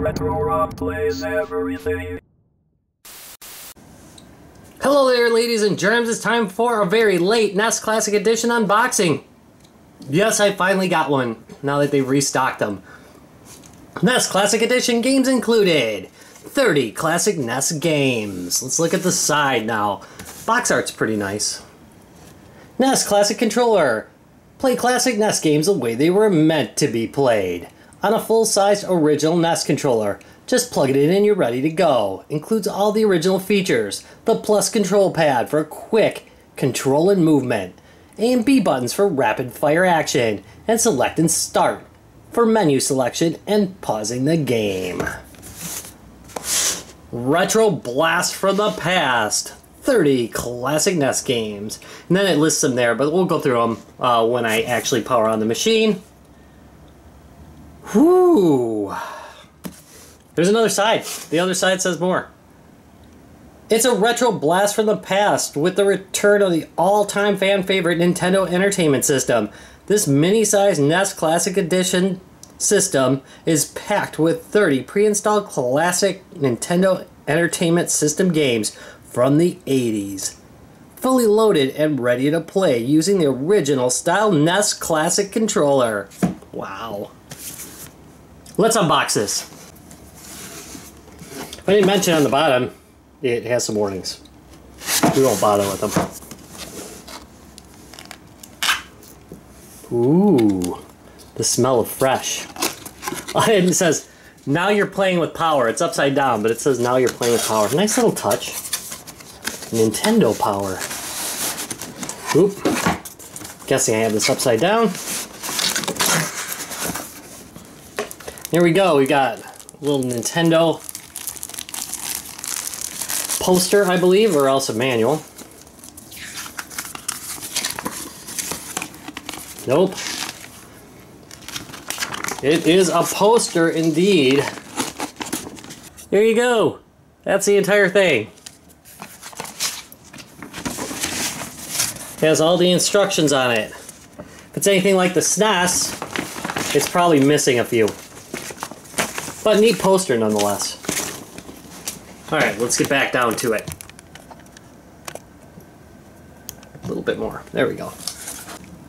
Retro Rock plays everything. Hello there, ladies and germs. It's time for a very late NES Classic Edition unboxing. Yes, I finally got one, now that they've restocked them. NES Classic Edition games included 30 classic NES games. Let's look at the side now. Box art's pretty nice. NES Classic Controller. Play classic NES games the way they were meant to be played. On a full-size original NES controller. Just plug it in and you're ready to go. Includes all the original features. The plus control pad for quick control and movement. A and B buttons for rapid fire action. And select and start for menu selection and pausing the game. Retro Blast from the Past. 30 classic NES games. And then it lists them there, but we'll go through them when I actually power on the machine. Whoo! There's another side. The other side says more. It's a retro blast from the past with the return of the all-time fan favorite Nintendo Entertainment System. This mini-sized NES Classic Edition system is packed with 30 pre-installed classic Nintendo Entertainment System games from the 80s. Fully loaded and ready to play using the original style NES Classic controller. Wow. Let's unbox this. I didn't mention on the bottom, it has some warnings. We won't bother with them. Ooh, the smell of fresh. And it says, now you're playing with power. It's upside down, but it says now you're playing with power. Nice little touch. Nintendo power. Oop. Guessing I have this upside down. Here we go. We got a little Nintendo poster, I believe, or else a manual. Nope. It is a poster indeed. There you go. That's the entire thing. It has all the instructions on it. If it's anything like the SNES, it's probably missing a few. But neat poster nonetheless. Alright, let's get back down to it. A little bit more. There we go.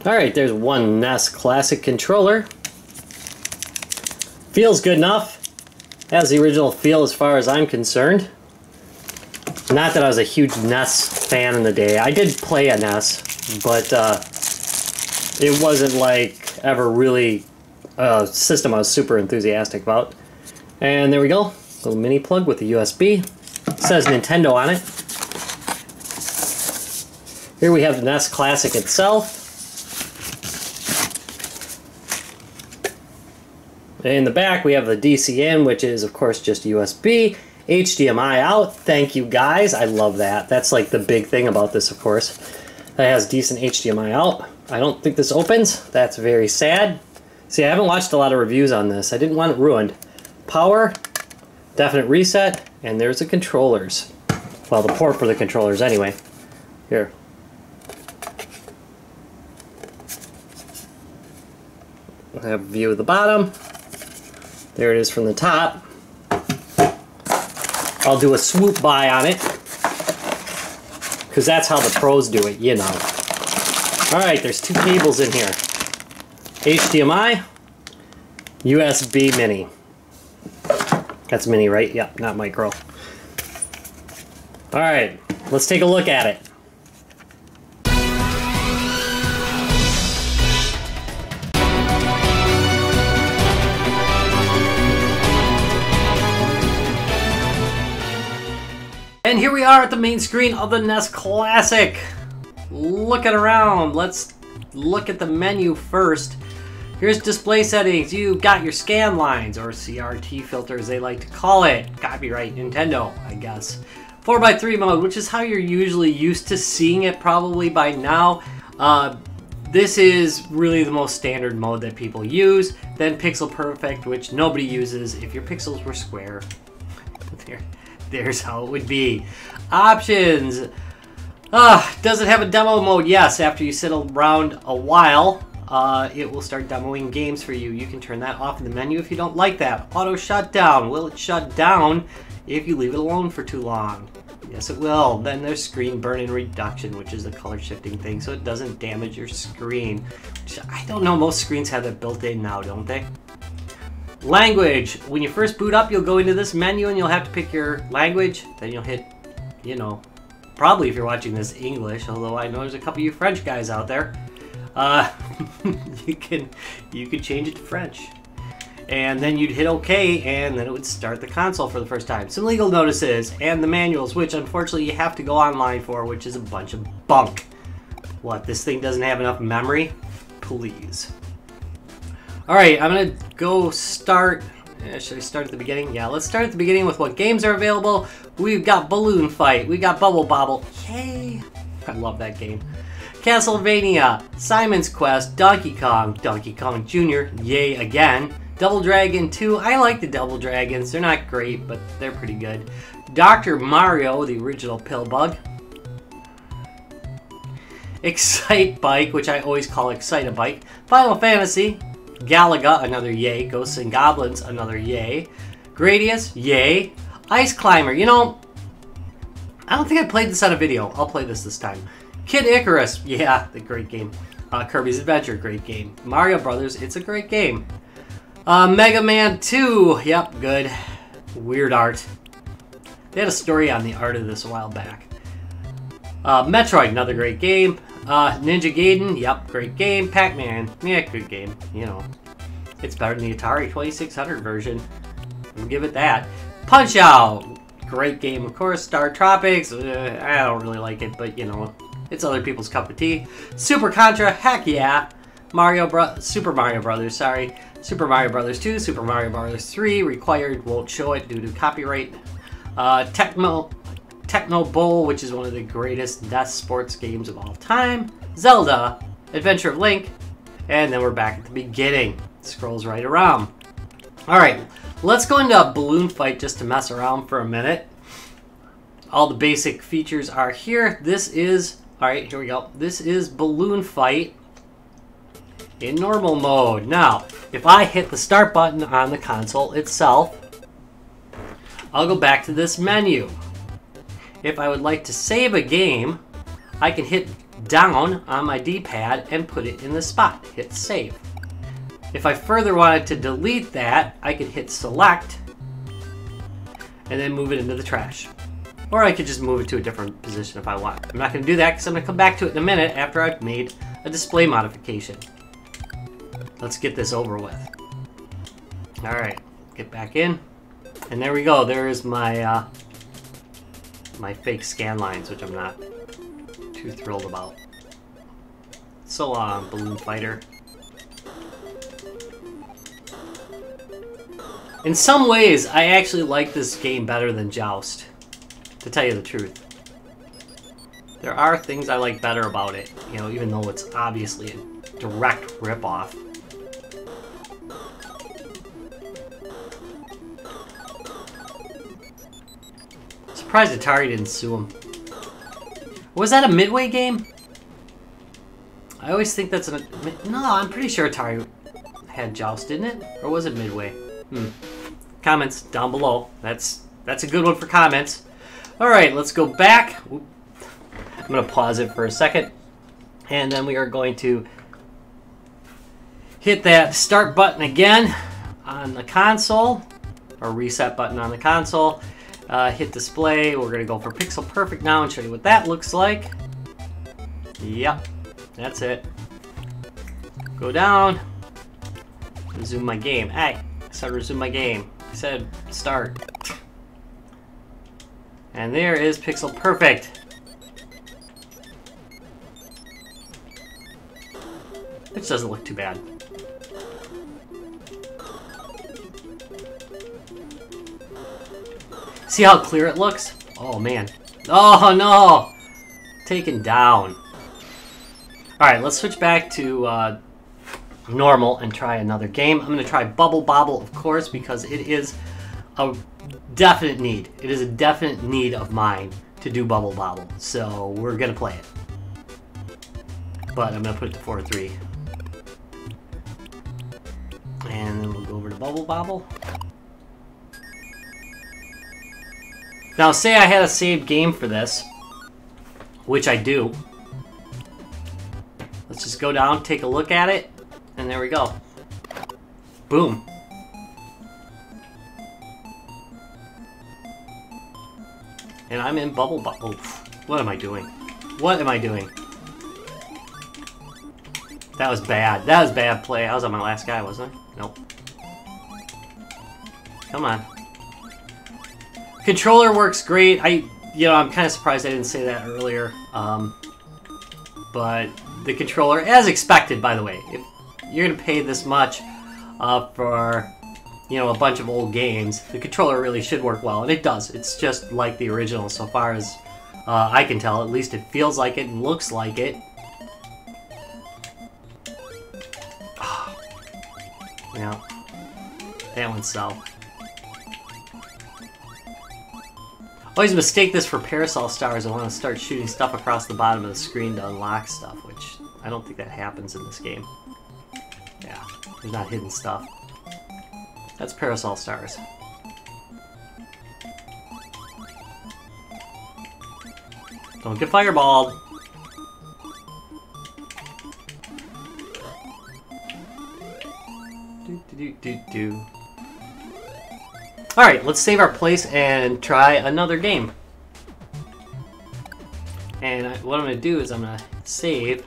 Alright, there's one NES Classic controller. Feels good enough. Has the original feel as far as I'm concerned. Not that I was a huge NES fan in the day. I did play a NES, but it wasn't like ever really a system I was super enthusiastic about. And there we go. Little mini plug with the USB. It says Nintendo on it. Here we have the NES Classic itself. In the back we have the DC in, which is of course just USB. HDMI out. Thank you guys. I love that. That's like the big thing about this, of course. That has decent HDMI out. I don't think this opens. That's very sad. See, I haven't watched a lot of reviews on this. I didn't want it ruined. Power, definite reset, and there's the controllers. Well, the port for the controllers anyway. Here. I have a view of the bottom. There it is from the top. I'll do a swoop by on it, because that's how the pros do it, you know. Alright, there's two cables in here. HDMI, USB mini. That's mini, right? Yep, not micro. Alright, let's take a look at it. And here we are at the main screen of the NES Classic. Looking around, let's look at the menu first. Here's display settings. You got your scan lines, or CRT filters they like to call it. Copyright Nintendo, I guess. 4x3 mode, which is how you're usually used to seeing it probably by now. This is really the most standard mode that people use. Then Pixel Perfect, which nobody uses if your pixels were square. There's how it would be. Options. Does it have a demo mode? Yes, after you sit around a while. it will start demoing games for you. You can turn that off in the menu if you don't like that. Auto shutdown. Will it shut down if you leave it alone for too long? Yes, it will. Then there's screen burn-in reduction, which is a color shifting thing, so it doesn't damage your screen. Which I don't know, most screens have that built in now, don't they? Language. When you first boot up, you'll go into this menu and you'll have to pick your language. Then you'll hit, you know, probably if you're watching this, English, although I know there's a couple of you French guys out there. You can change it to French. And then you'd hit OK, and then it would start the console for the first time. Some legal notices, and the manuals, which unfortunately you have to go online for, which is a bunch of bunk. What, this thing doesn't have enough memory? Please. Alright, I'm gonna go start... should I start at the beginning? Yeah, let's start at the beginning with what games are available. We've got Balloon Fight, we got Bobble. Yay! I love that game. Castlevania, Simon's Quest, Donkey Kong Jr., yay again. Double Dragon 2, I like the Double Dragons, they're not great, but they're pretty good. Dr. Mario, the original Pillbug. Excite Bike, which I always call Excite-A-Bike. Final Fantasy, Galaga, another yay. Ghosts and Goblins, another yay. Gradius, yay. Ice Climber, you know, I don't think I played this on a video. I'll play this time. Kid Icarus, yeah, the great game. Kirby's Adventure, great game. Mario Brothers, it's a great game. Mega Man 2, yep, good. Weird art. They had a story on the art of this a while back. Metroid, another great game. Ninja Gaiden, yep, great game. Pac-Man, yeah, good game. You know, it's better than the Atari 2600 version. I'll give it that. Punch-Out, great game, of course. Star Tropics, I don't really like it, but you know, it's other people's cup of tea. Super Contra, heck yeah. Super Mario Brothers, sorry. Super Mario Brothers 2, Super Mario Brothers 3, required, won't show it due to copyright. Techno Bowl, which is one of the greatest NES sports games of all time. Zelda, Adventure of Link, and then we're back at the beginning. It scrolls right around. Alright, let's go into Balloon Fight just to mess around for a minute. All the basic features are here. This is, alright, here we go. This is Balloon Fight in normal mode. Now, if I hit the start button on the console itself, I'll go back to this menu. If I would like to save a game, I can hit down on my D-pad and put it in the spot. Hit save. If I further wanted to delete that, I could hit select and then move it into the trash. Or I could just move it to a different position if I want. I'm not going to do that because I'm going to come back to it in a minute after I've made a display modification. Let's get this over with. Alright, get back in. And there we go. There is my my fake scan lines, which I'm not too thrilled about. So long, Balloon Fighter. In some ways, I actually like this game better than Joust, to tell you the truth. There are things I like better about it, you know, even though it's obviously a direct ripoff. Surprised Atari didn't sue him. Was that a Midway game? I always think that's a... No, I'm pretty sure Atari had Joust, didn't it? Or was it Midway? Comments down below. That's a good one for comments. Alright, let's go back. I'm going to pause it for a second. And then we are going to hit that start button again on the console. Or reset button on the console. Hit display. We're going to go for Pixel Perfect now and show you what that looks like. Yep, that's it. Go down. Resume my game. Hey, I said resume my game. I said start. And there is Pixel Perfect. Which doesn't look too bad. See how clear it looks? Oh man. Oh no! Taken down. Alright, let's switch back to normal and try another game. I'm going to try Bobble, of course, because it is a definite need. It is a definite need of mine to do Bobble. So we're going to play it. But I'm going to put it to 4-3. the Bubble Bobble. Now, say I had a saved game for this, which I do. Let's just go down, take a look at it, and there we go. Boom. And I'm in Bubble Bobble. What am I doing? What am I doing? That was bad. That was bad play. I was on my last guy, wasn't I? Nope. Come on. Controller works great. I'm kind of surprised I didn't say that earlier. But the controller, as expected, by the way, if you're gonna pay this much for, a bunch of old games, the controller really should work well, and it does. It's just like the original, so far as I can tell. At least it feels like it and looks like it. Yeah, that one's so. Always mistake this for Parasol Stars. I want to start shooting stuff across the bottom of the screen to unlock stuff, which I don't think that happens in this game. Yeah, there's not hidden stuff. That's Parasol Stars. Don't get fireballed. Alright, let's save our place and try another game. And what I'm going to do is I'm going to save.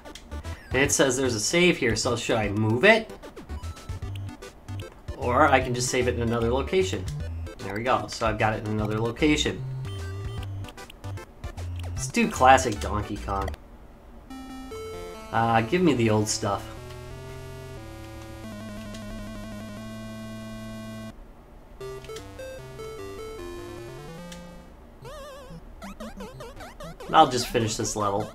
And it says there's a save here, so should I move it? Or I can just save it in another location. There we go, so I've got it in another location. Let's do classic Donkey Kong. Give me the old stuff. I'll just finish this level.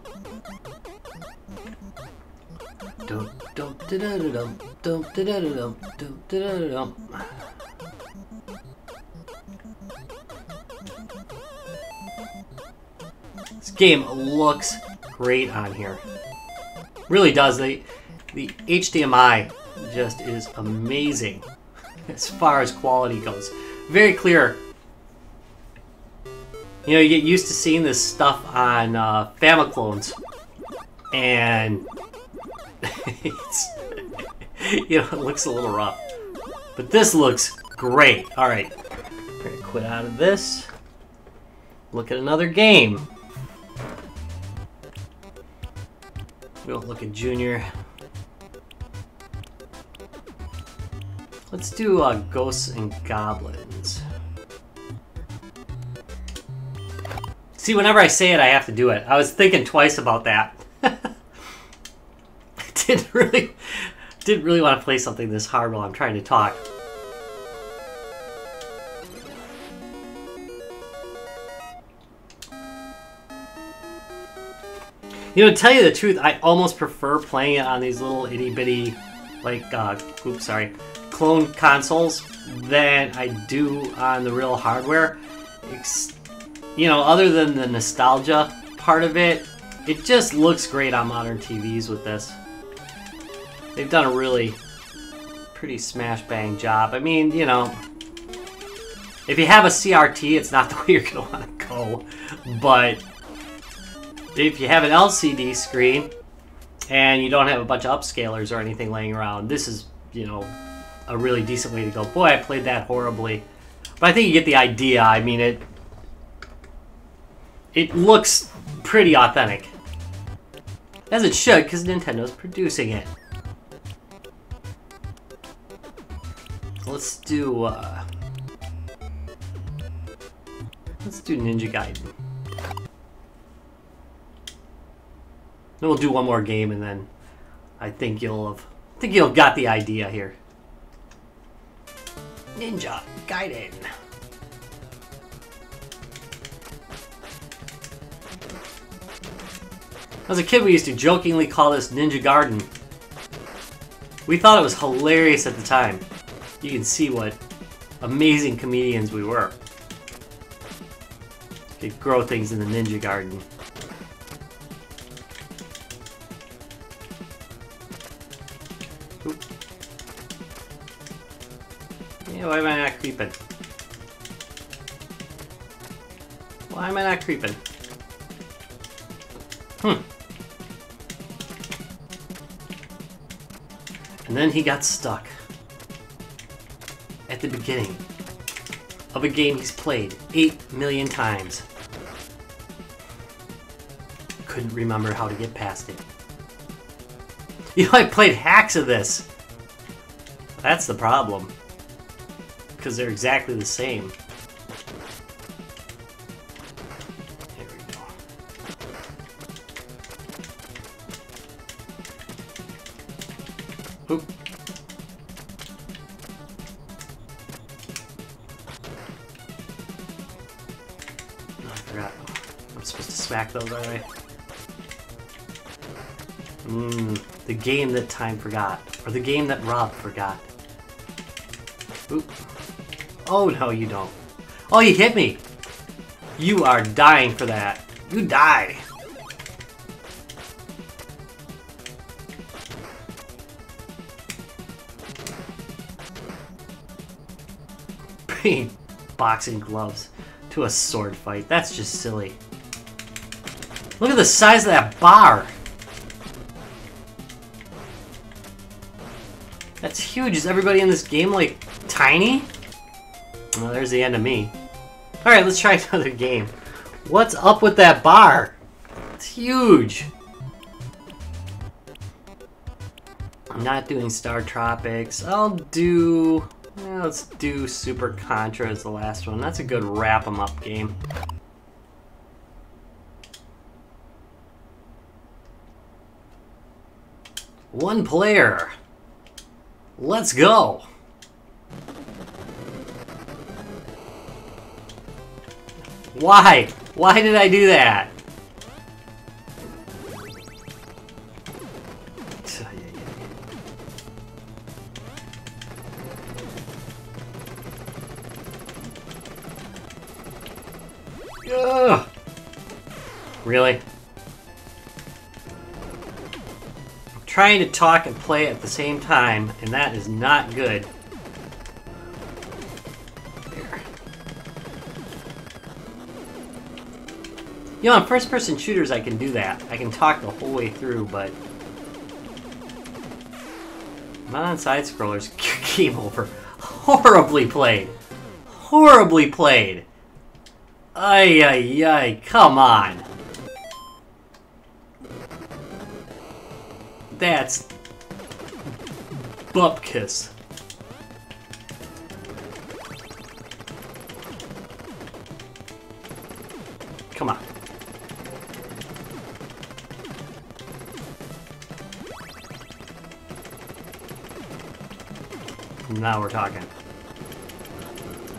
This game looks great on here. Really does. The HDMI just is amazing as far as quality goes. Very clear. You get used to seeing this stuff on Famiclones, and it looks a little rough. But this looks great. Alright, we're going to quit out of this. Look at another game. We'll look at Junior. Let's do Ghosts and Goblins. See, whenever I say it, I have to do it. I was thinking twice about that. I didn't really want to play something this hard while I'm trying to talk. To tell you the truth, I almost prefer playing it on these little itty-bitty, clone consoles than I do on the real hardware. Other than the nostalgia part of it, it just looks great on modern TVs with this. They've done a really pretty smash-bang job. I mean, if you have a CRT, it's not the way you're going to want to go. But if you have an LCD screen and you don't have a bunch of upscalers or anything laying around, this is, a really decent way to go. Boy, I played that horribly. But I think you get the idea. I mean, it looks pretty authentic. As it should, because Nintendo's producing it. Let's do Ninja Gaiden. Then we'll do one more game, and then I think you'll have got the idea here. Ninja Gaiden. As a kid, we used to jokingly call this Ninja Garden. We thought it was hilarious at the time. You can see what amazing comedians we were. Could grow things in the Ninja Garden. Oop. Yeah, why am I not creeping? Why am I not creeping? And then he got stuck at the beginning of a game he's played 8 million times. Couldn't remember how to get past it. You know, I played hacks of this. That's the problem. Because they're exactly the same. There we go. Oop. Oh, I forgot. I'm supposed to smack those, aren't I? The game that time forgot. Or the game that Rob forgot. Oop. Oh, no, you don't. Oh, you hit me! You are dying for that. You die! Bringing boxing gloves to a sword fight. That's just silly. Look at the size of that bar! That's huge. Is everybody in this game, like, tiny? Well, there's the end of me. Alright, let's try another game. What's up with that bar? It's huge. I'm not doing Star Tropics. I'll do... let's do Super Contra as the last one. That's a good wrap-em-up game. One player. Let's go! Why? Why did I do that? Ugh. Really? Trying to talk and play at the same time, and that is not good. There. You know, on first-person shooters I can do that. I can talk the whole way through, but... not on side-scrollers. Game over. Horribly played. Horribly played. Ay, ay, ay, come on. That's bupkis. Come on. Now we're talking.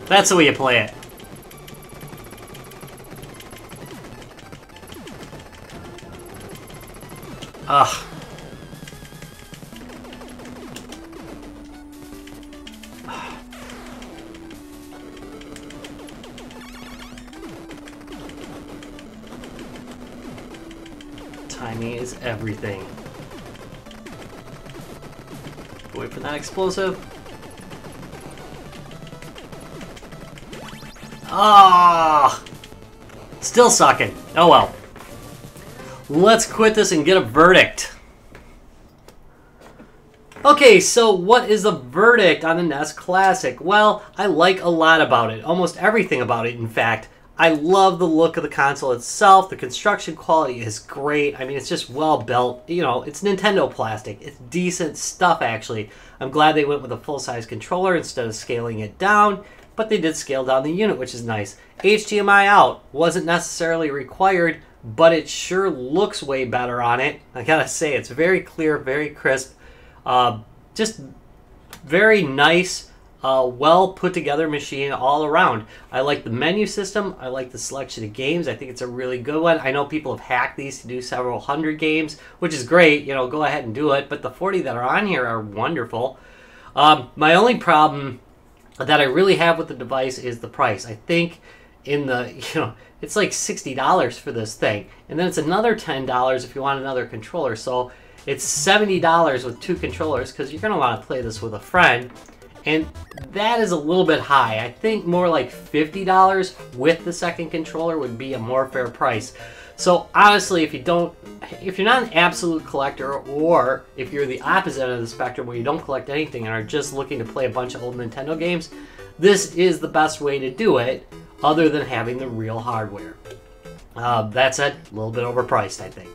That's the way you play it. Ugh. Timing is everything. Wait for that explosive. Ah! Still sucking. Oh well. Let's quit this and get a verdict. Okay, so what is the verdict on the NES Classic? Well, I like a lot about it. Almost everything about it, in fact. I love the look of the console itself. The construction quality is great. I mean, it's just well built. You know, it's Nintendo plastic. It's decent stuff, actually. I'm glad they went with a full-size controller instead of scaling it down, but they did scale down the unit, which is nice. HDMI out wasn't necessarily required, but it sure looks way better on it. I gotta say, it's very clear, very crisp. Just very nice. Well put together machine all around. I like the menu system. I like the selection of games. I think it's a really good one. I know people have hacked these to do several hundred games, which is great. You know, go ahead and do it. But the 40 that are on here are wonderful. My only problem that I really have with the device is the price. I think in the, it's like $60 for this thing. And then it's another $10 if you want another controller. So it's $70 with two controllers because you're going to want to play this with a friend. And that is a little bit high. I think more like $50 with the second controller would be a more fair price. So honestly, if you're not an absolute collector, or if you're the opposite end of the spectrum where you don't collect anything and are just looking to play a bunch of old Nintendo games, this is the best way to do it, other than having the real hardware. That said, a little bit overpriced, I think.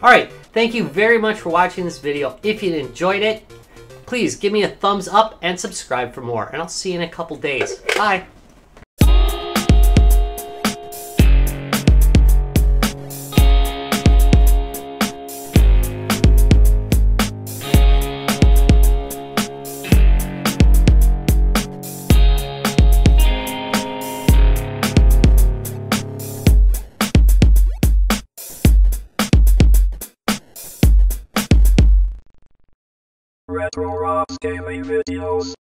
Alright, thank you very much for watching this video. If you enjoyed it, please give me a thumbs up and subscribe for more. And I'll see you in a couple days. Bye! Retro Rocks Gaming Videos.